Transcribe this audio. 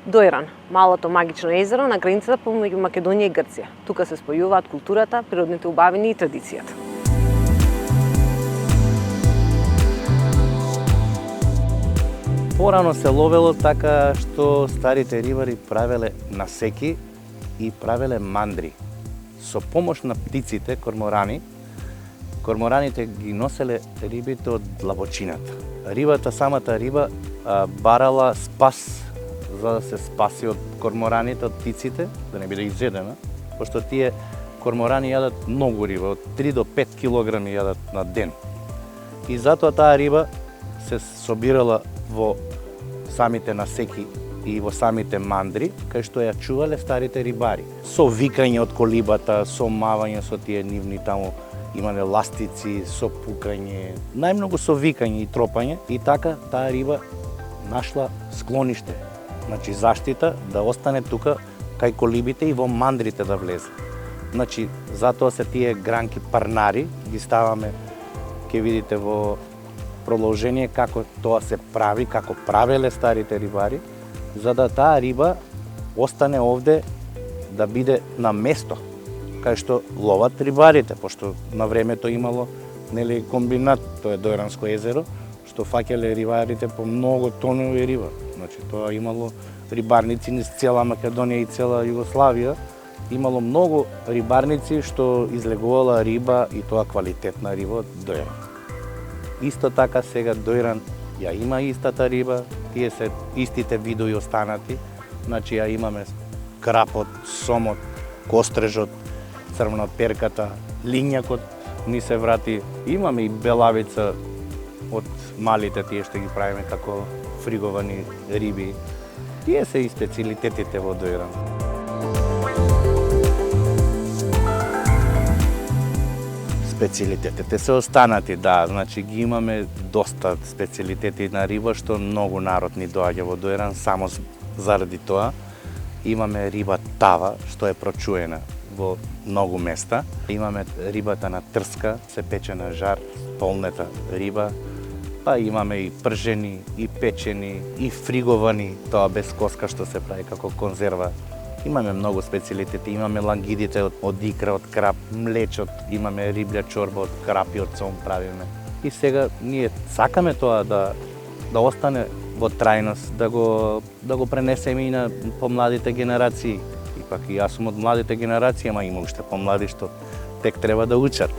Дојран, малото магично езеро на границата помеѓу Македонија и Грција. Тука се спојуваат културата, природните убавини и традицијата. Порано се ловело така што старите рибари правеле насеки и правеле мандри. Со помош на птиците, корморани, кормораните ги носеле рибите од длабочината. Рибата, самата риба, барала спас за да се спаси од кормораните, од птиците, да не биде изедена, пошто тие корморани јадат многу риба, од 3 до 5 килограми јадат на ден. И затоа таа риба се собирала во самите насеки и во самите мандри, кај што ја чувале старите рибари. Со викање од колибата, со мавање со тие нивни таму, имале ластици, со пукање, најмногу со викање и тропање, и така таа риба нашла склониште. Значи заштита да остане тука кај колибите и во мандрите да влезе. Значи затоа се тие гранки парнари, ги ставаме, ќе видите во продолжение како тоа се прави, како правеле старите рибари, за да таа риба остане овде да биде на место кај што ловат рибарите, пошто на времето имало комбинат, тоа е Дојранско езеро, што фаќале рибарите по многу тонови риба. Значи тоа имало рибарници низ цела Македонија и цела Југославија, имало многу рибарници што излегувала риба и тоа квалитетна риба од Дојран. Исто така сега Дојран ја има истата риба, тие се истите видови останати, значи ја имаме крапот, сомот, кострежот, црвна перката, лињакот ни се врати. Имаме и белавица од малите тие што ги правиме како фриговани риби. Тие се и специјалитетите во Дојран. Специјалитетите се останати, да, значи ги имаме доста специјалитети на риба што многу народ ни доаѓа во Дојран само заради тоа. Имаме риба тава што е прочуена во многу места. Имаме рибата на трска, се пече на жар, полнета риба. Па имаме и пржени, и печени, и фриговани, тоа без коска што се прави како конзерва. Имаме многу специјалитети, имаме лангидите од икра, од крап, млечот, имаме риблја чорба од крап и од сом правиме. И сега ние сакаме тоа да остане во трајност, да го пренесеме и на помладите генерации. Ипак и јас сум од младите генерации, ама има уште помлади што тек треба да учат.